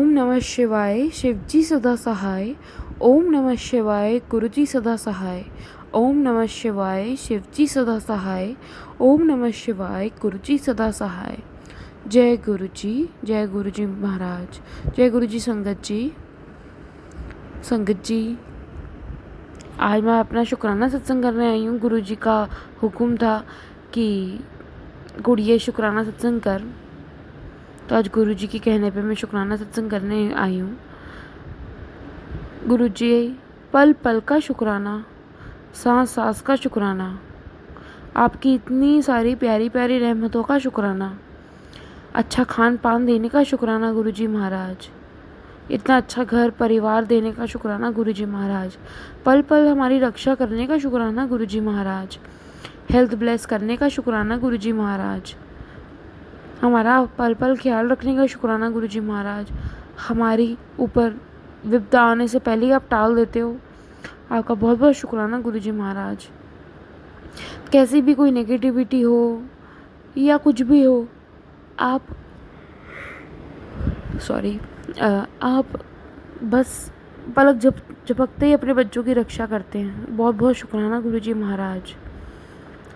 नमः शिवाय शिवजी सदा सहाय। ओम नमः शिवाय गुरुजी सदा सहाय। ओम नमः शिवाय शिवजी सदा सहाय। ओम नमः शिवाय गुरुजी सदा सहाय। जय गुरुजी महाराज, जय गुरुजी संगत जी। आज मैं अपना शुक्राना सत्संग करने आई हूँ। गुरुजी का हुक्म था कि गुड़िया शुक्राना सत्संग कर, तो आज गुरुजी के कहने पे मैं शुक्राना सत्संग करने आई हूँ। गुरुजी, पल पल का शुक्राना, सांस सांस का शुक्राना, आपकी इतनी सारी प्यारी प्यारी रहमतों का शुक्राना, अच्छा खान पान देने का शुक्राना गुरुजी महाराज, इतना अच्छा घर परिवार देने का शुक्राना गुरुजी महाराज, पल पल हमारी रक्षा करने का शुक्राना गुरुजी महाराज, हेल्थ ब्लेस करने का शुक्राना गुरुजी महाराज, हमारा पल पल ख्याल रखने का शुक्राना गुरुजी महाराज, हमारी ऊपर विपदा आने से पहले ही आप टाल देते हो, आपका बहुत बहुत शुक्राना गुरुजी महाराज। कैसी भी कोई नेगेटिविटी हो या कुछ भी हो, आप बस पलक झपकते ही अपने बच्चों की रक्षा करते हैं। बहुत बहुत शुक्राना गुरुजी महाराज।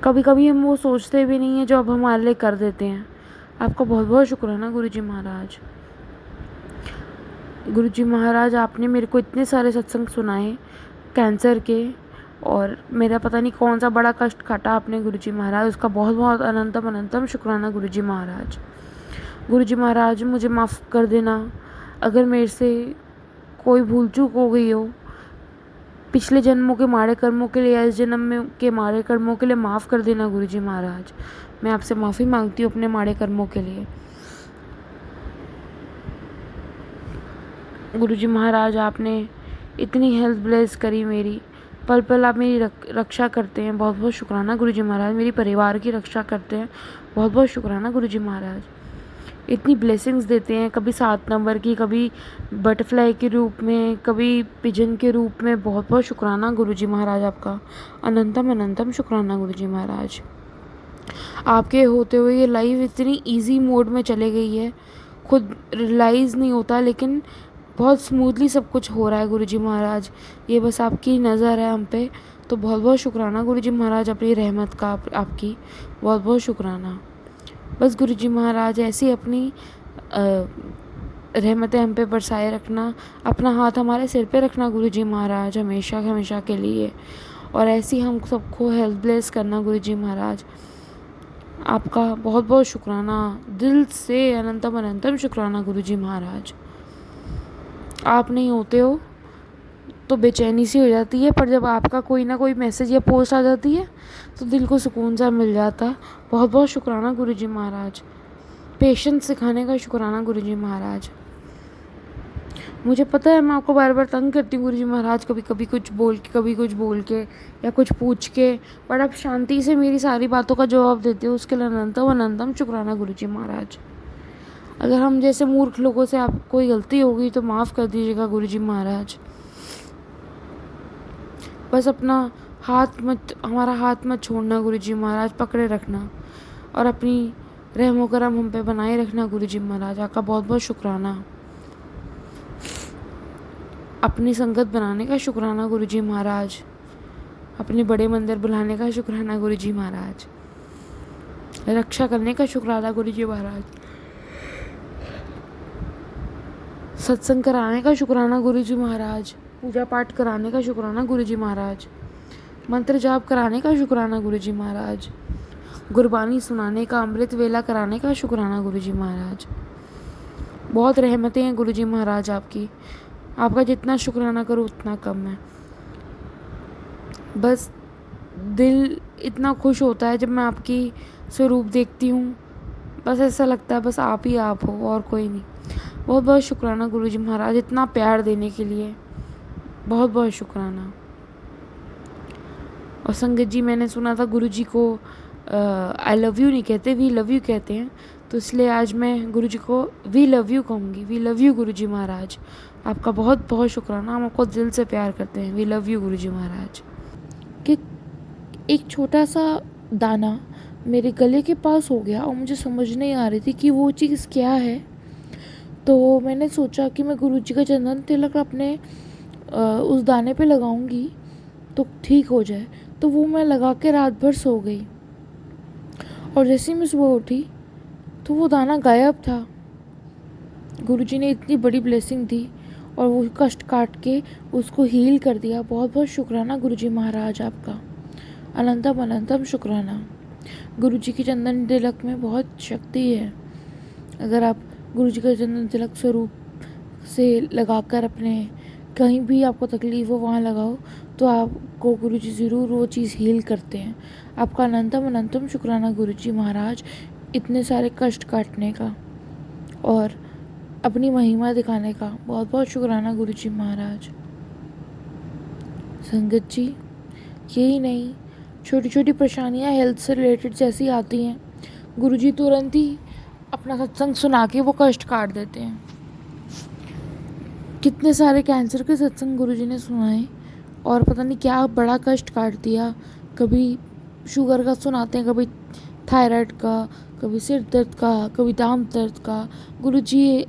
कभी कभी हम वो सोचते भी नहीं है जो अब हमारे लिए कर देते हैं। आपका बहुत बहुत शुक्राना गुरुजी महाराज। गुरुजी महाराज, आपने मेरे को इतने सारे सत्संग सुनाए कैंसर के, और मेरा पता नहीं कौन सा बड़ा कष्ट काटा आपने गुरुजी महाराज, उसका बहुत बहुत अनंतम अनंतम शुक्राना गुरुजी महाराज। गुरुजी महाराज, मुझे माफ़ कर देना अगर मेरे से कोई भूल चूक हो गई हो। पिछले जन्मों के माड़े कर्मों के लिए, इस जन्म में के माड़े कर्मों के लिए माफ़ कर देना गुरुजी महाराज। मैं आपसे माफ़ी मांगती हूँ अपने माड़े कर्मों के लिए। गुरुजी महाराज, आपने इतनी हेल्थ ब्लेस करी मेरी, पल पल आप मेरी रक्षा करते हैं। बहुत बहुत शुक्राना गुरुजी महाराज। मेरी परिवार की रक्षा करते हैं। बहुत बहुत शुक्राना गुरुजी महाराज। इतनी ब्लेसिंग्स देते हैं, कभी 7 नंबर की, कभी बटरफ्लाई के रूप में, कभी पिजन के रूप में। बहुत बहुत शुक्राना गुरुजी महाराज, आपका अनंतम अनंतम शुक्राना गुरुजी महाराज। आपके होते हुए ये लाइफ इतनी इजी मोड में चले गई है, खुद रियलाइज़ नहीं होता, लेकिन बहुत स्मूथली सब कुछ हो रहा है गुरुजी महाराज। ये बस आपकी नज़र है हम पे। तो बहुत बहुत शुक्राना गुरुजी महाराज, अपनी रहमत का आपकी बहुत बहुत शुक्राना। बस गुरुजी महाराज, ऐसी अपनी रहमतें हम पे बरसाए रखना, अपना हाथ हमारे सिर पे रखना गुरुजी महाराज, हमेशा हमेशा के लिए, और ऐसी हम सबको हेल्थ ब्लेस करना गुरुजी महाराज। आपका बहुत बहुत शुक्राना, दिल से अनंतम अनंतम शुक्राना गुरुजी महाराज। आप नहीं होते हो तो बेचैनी सी हो जाती है, पर जब आपका कोई ना कोई मैसेज या पोस्ट आ जाती है तो दिल को सुकून सा मिल जाता है। बहुत बहुत शुक्राना गुरुजी महाराज। पेशेंस सिखाने का शुक्राना गुरुजी महाराज। मुझे पता है मैं आपको बार बार तंग करती हूँ गुरुजी महाराज, कभी कभी कुछ बोल के, कभी कुछ बोल के या कुछ पूछ के, पर आप शांति से मेरी सारी बातों का जवाब देते हो, उसके लिए अनंतम अनंतम शुक्राना गुरुजी महाराज। अगर हम जैसे मूर्ख लोगों से आप कोई गलती हो गई तो माफ़ कर दीजिएगा गुरुजी महाराज। बस अपना हमारा हाथ मत छोड़ना गुरुजी महाराज, पकड़े रखना, और अपनी रहमो करम हम पे बनाए रखना गुरुजी महाराज। आपका बहुत बहुत शुक्राना। अपनी संगत बनाने का शुक्राना गुरुजी महाराज। अपने बड़े मंदिर बुलाने का शुक्राना गुरुजी महाराज। रक्षा करने का शुक्राना गुरुजी महाराज। सत्संग कराने का शुक्राना गुरुजी महाराज। पूजा पाठ कराने का शुक्राना गुरुजी महाराज। मंत्र जाप कराने का शुक्राना गुरुजी महाराज। गुरबानी सुनाने का, अमृत वेला कराने का शुक्राना गुरुजी महाराज। बहुत रहमतें हैं गुरुजी महाराज आपकी, आपका जितना शुक्राना करो उतना कम है। बस दिल इतना खुश होता है जब मैं आपकी स्वरूप देखती हूँ, बस ऐसा लगता है बस आप ही आप हो और कोई नहीं। बहुत बहुत शुक्राना गुरुजी महाराज, इतना प्यार देने के लिए बहुत बहुत शुक्राना। और संगत जी, मैंने सुना था गुरुजी को आई लव यू नहीं कहते, वी लव यू कहते हैं, तो इसलिए आज मैं गुरुजी को वी लव यू कहूँगी। वी लव यू गुरुजी महाराज। आपका बहुत बहुत शुक्राना, हम आपको दिल से प्यार करते हैं। वी लव यू गुरुजी महाराज। कि एक छोटा सा दाना मेरे गले के पास हो गया और मुझे समझ नहीं आ रही थी कि वो चीज़ क्या है, तो मैंने सोचा कि मैं गुरुजी का चंदन तिलक अपने उस दाने पे लगाऊंगी तो ठीक हो जाए। तो वो मैं लगा के रात भर सो गई, और जैसे ही मैं सुबह उठी तो वो दाना गायब था। गुरुजी ने इतनी बड़ी ब्लेसिंग दी और वो कष्ट काट के उसको हील कर दिया। बहुत बहुत शुक्राना गुरुजी महाराज आपका, अनंतम अनंतम शुक्राना। गुरुजी के चंदन तिलक में बहुत शक्ति है। अगर आप गुरुजी का चंदन तिलक स्वरूप से लगाकर अपने कहीं भी आपको तकलीफ हो वहाँ लगाओ तो आपको गुरुजी ज़रूर वो चीज़ हील करते हैं। आपका अनंतम अनंतम शुक्राना गुरुजी महाराज, इतने सारे कष्ट काटने का और अपनी महिमा दिखाने का। बहुत बहुत शुक्राना गुरुजी महाराज। संगत जी, यही नहीं, छोटी छोटी परेशानियाँ हेल्थ से रिलेटेड जैसी आती हैं, गुरुजी तुरंत ही अपना सत्संग सुना के वो कष्ट काट देते हैं। कितने सारे कैंसर के सत्संग गुरुजी ने सुनाए और पता नहीं क्या बड़ा कष्ट काट दिया। कभी शुगर का सुनाते हैं, कभी थायराइड का, कभी सिर दर्द का, कभी दाम दर्द का। गुरुजी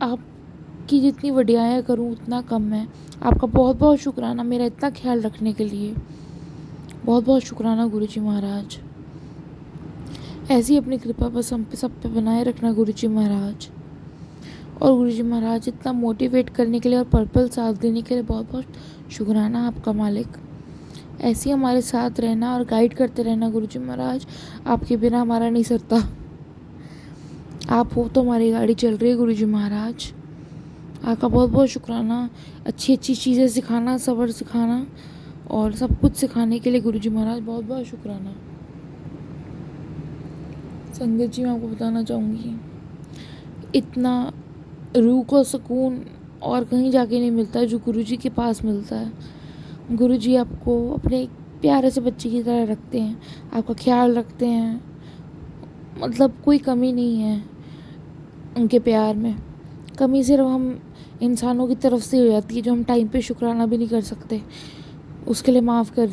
आपकी जितनी वडियाएँ करूँ उतना कम है। आपका बहुत बहुत शुक्राना मेरा इतना ख्याल रखने के लिए। बहुत बहुत शुक्राना गुरुजी महाराज। ऐसी अपनी कृपा बस हम पे सब पे बनाए रखना गुरुजी महाराज। और गुरुजी महाराज इतना मोटिवेट करने के लिए और पर्पल साथ देने के लिए बहुत बहुत शुक्राना आपका मालिक। ऐसे ही हमारे साथ रहना और गाइड करते रहना गुरुजी महाराज। आपके बिना हमारा नहीं सरता। आप हो तो हमारी गाड़ी चल रही है गुरुजी महाराज। आपका बहुत बहुत शुक्राना, अच्छी अच्छी चीज़ें सिखाना, सब्र सिखाना और सब कुछ सिखाने के लिए गुरुजी महाराज बहुत बहुत शुक्राना। संगत जी, मैं आपको बताना चाहूँगी, इतना रूह को सुकून और कहीं जाके नहीं मिलता जो गुरुजी के पास मिलता है। गुरुजी आपको अपने प्यारे से बच्चे की तरह रखते हैं, आपका ख्याल रखते हैं। मतलब कोई कमी नहीं है उनके प्यार में। कमी सिर्फ हम इंसानों की तरफ से हो जाती है जो हम टाइम पे शुक्राना भी नहीं कर सकते। उसके लिए माफ़ कर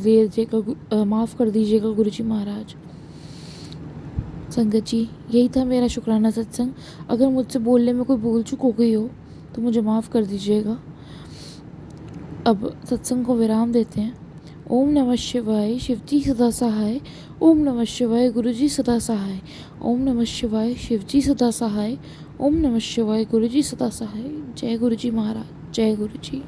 दीजिएगा गुरुजी महाराज। संगत जी, यही था मेरा शुक्राना सत्संग। अगर मुझसे बोलने में कोई भूल चूक हो गई हो तो मुझे माफ़ कर दीजिएगा। अब सत्संग को विराम देते हैं। ओम नमः शिवाय, शिवजी सदा सहाय। ओम नमः शिवाय, गुरुजी सदा सहाय। ओम नमः शिवाय, शिवजी सदा सहाय। ओम नमः शिवाय, गुरुजी सदा सहाय। जय गुरुजी महाराज, जय गुरुजी।